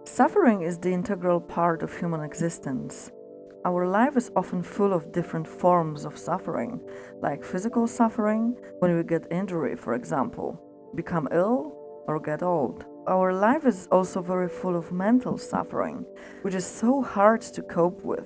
Suffering is the integral part of human existence. Our life is often full of different forms of suffering, like physical suffering, when we get injury, for example, become ill, or get old. Our life is also very full of mental suffering, which is so hard to cope with,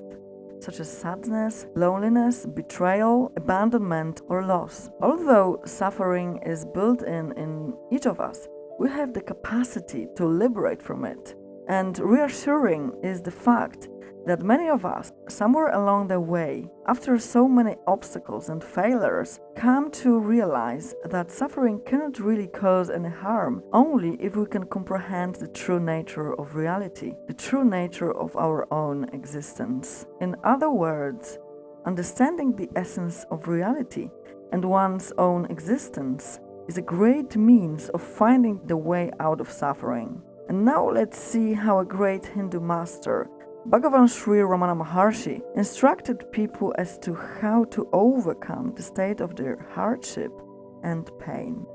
such as sadness, loneliness, betrayal, abandonment, or loss. Although suffering is built in each of us, we have the capacity to liberate from it. And reassuring is the fact that many of us, somewhere along the way, after so many obstacles and failures, come to realize that suffering cannot really cause any harm, only if we can comprehend the true nature of reality, the true nature of our own existence. In other words, understanding the essence of reality and one's own existence is a great means of finding the way out of suffering. And now let's see how a great Hindu master, Bhagavan Sri Ramana Maharshi, instructed people as to how to overcome the state of their hardship and pain.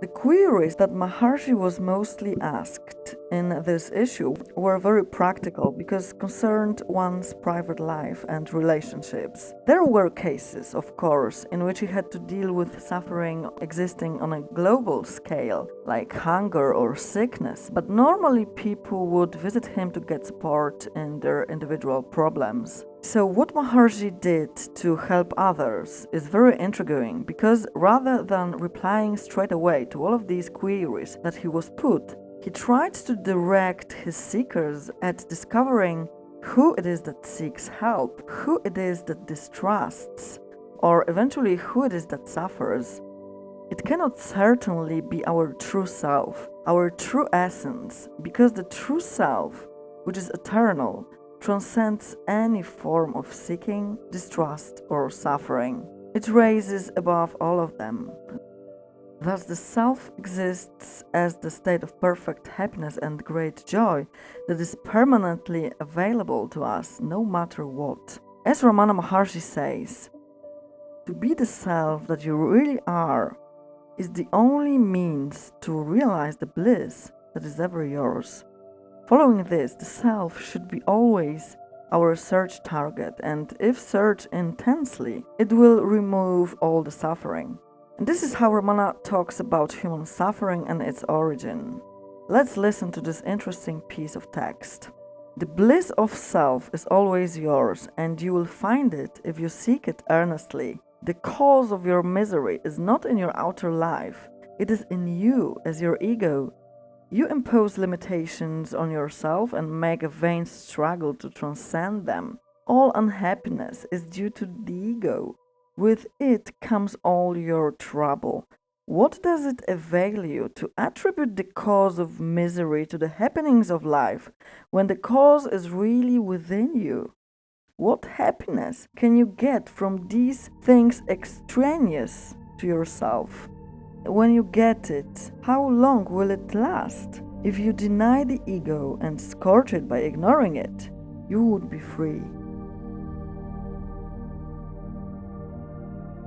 The queries that Maharshi was mostly asked in this issue were very practical because concerned one's private life and relationships. There were cases, of course, in which he had to deal with suffering existing on a global scale, like hunger or sickness, but normally people would visit him to get support in their individual problems. So what Maharshi did to help others is very intriguing, because rather than replying straight away to all of these queries that he was put, he tried to direct his seekers at discovering who it is that seeks help, who it is that distrusts, or eventually who it is that suffers. It cannot certainly be our true self, our true essence, because the true self, which is eternal, transcends any form of seeking, distrust, or suffering. It raises above all of them. Thus the self exists as the state of perfect happiness and great joy that is permanently available to us no matter what. As Ramana Maharshi says, to be the self that you really are is the only means to realize the bliss that is ever yours. Following this, the self should be always our search target, and if searched intensely, it will remove all the suffering. And this is how Ramana talks about human suffering and its origin. Let's listen to this interesting piece of text. The bliss of self is always yours, and you will find it if you seek it earnestly. The cause of your misery is not in your outer life, it is in you as your ego. You impose limitations on yourself and make a vain struggle to transcend them. All unhappiness is due to the ego. With it comes all your trouble. What does it avail you to attribute the cause of misery to the happenings of life, when the cause is really within you? What happiness can you get from these things extraneous to yourself? When you get it, how long will it last? If you deny the ego and scorch it by ignoring it, you would be free.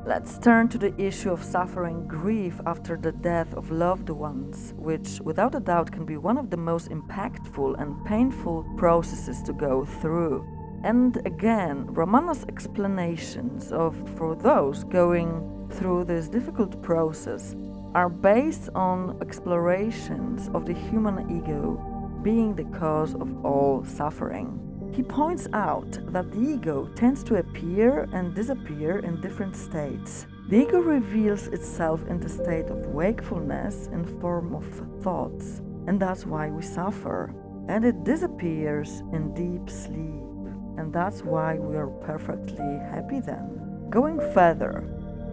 Let's turn to the issue of suffering grief after the death of loved ones, which without a doubt can be one of the most impactful and painful processes to go through. And again, Ramana's explanations for those going through this difficult process are based on explorations of the human ego being the cause of all suffering. He points out that the ego tends to appear and disappear in different states. The ego reveals itself in the state of wakefulness in form of thoughts, and that's why we suffer. And it disappears in deep sleep, and that's why we are perfectly happy then. Going further,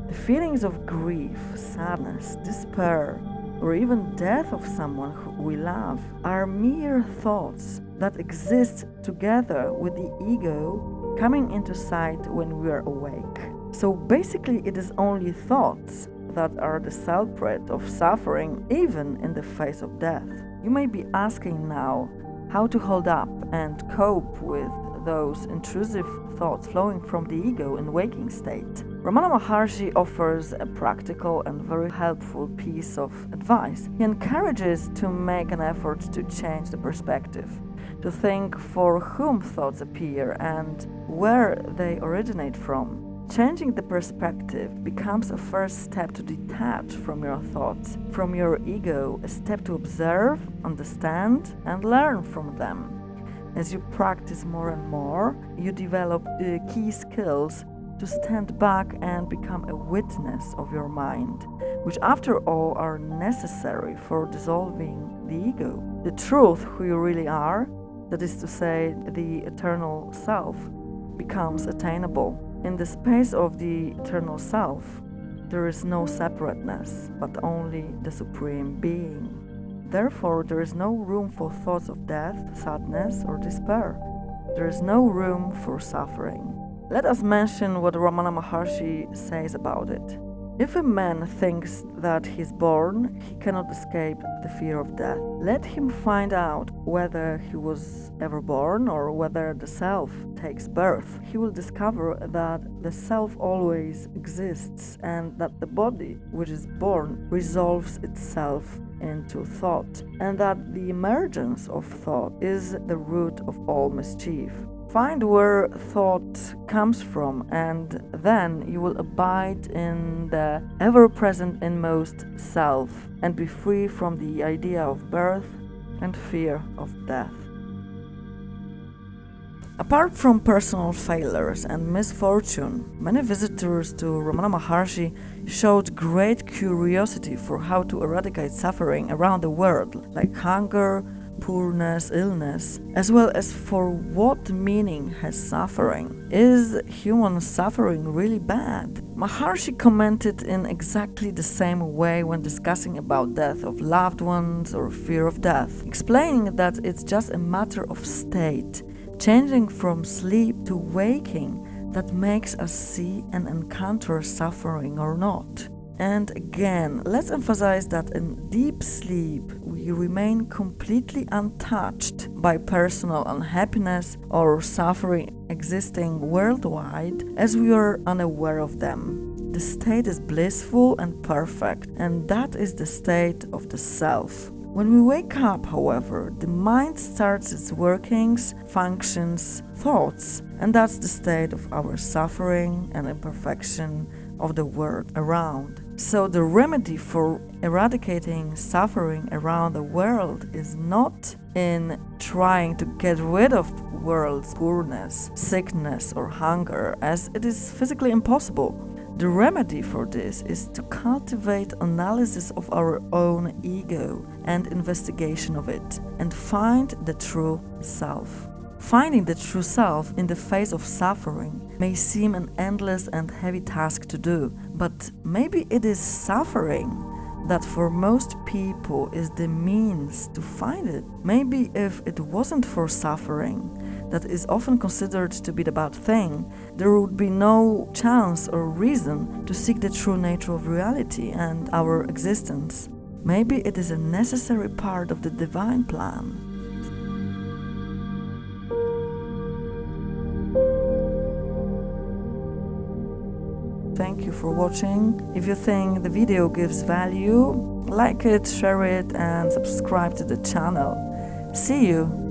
the feelings of grief, sadness, despair, or even death of someone who we love are mere thoughts that exist together with the ego coming into sight when we are awake. So basically it is only thoughts that are the culprit of suffering even in the face of death. You may be asking now how to hold up and cope with those intrusive thoughts flowing from the ego in waking state. Ramana Maharshi offers a practical and very helpful piece of advice. He encourages to make an effort to change the perspective, to think for whom thoughts appear and where they originate from. Changing the perspective becomes a first step to detach from your thoughts, from your ego, a step to observe, understand, and learn from them. As you practice more and more, you develop the key skills to stand back and become a witness of your mind, which after all are necessary for dissolving the ego. The truth, who you really are, that is to say, the eternal self, becomes attainable. In the space of the eternal self, there is no separateness, but only the Supreme Being. Therefore, there is no room for thoughts of death, sadness, or despair. There is no room for suffering. Let us mention what Ramana Maharshi says about it. If a man thinks that he is born, he cannot escape the fear of death. Let him find out whether he was ever born or whether the self takes birth. He will discover that the self always exists and that the body, which is born, resolves itself into thought, and that the emergence of thought is the root of all mischief. Find where thought comes from, and then you will abide in the ever-present inmost self and be free from the idea of birth and fear of death. Apart from personal failures and misfortune, many visitors to Ramana Maharshi showed great curiosity for how to eradicate suffering around the world, like hunger, poorness, illness, as well as for what meaning has suffering. Is human suffering really bad? Maharshi commented in exactly the same way when discussing about death of loved ones or fear of death, explaining that it's just a matter of state, changing from sleep to waking, that makes us see and encounter suffering or not. And again, let's emphasize that in deep sleep, we remain completely untouched by personal unhappiness or suffering existing worldwide, as we are unaware of them. The state is blissful and perfect, and that is the state of the self. When we wake up, however, the mind starts its workings, functions, thoughts, and that's the state of our suffering and imperfection of the world around. So the remedy for eradicating suffering around the world is not in trying to get rid of world's poorness, sickness, or hunger, as it is physically impossible. The remedy for this is to cultivate analysis of our own ego and investigation of it, and find the true self. Finding the true self in the face of suffering may seem an endless and heavy task to do, but maybe it is suffering that for most people is the means to find it. Maybe if it wasn't for suffering, that is often considered to be the bad thing, there would be no chance or reason to seek the true nature of reality and our existence. Maybe it is a necessary part of the divine plan. Thank you for watching. If you think the video gives value, like it, share it, and subscribe to the channel. See you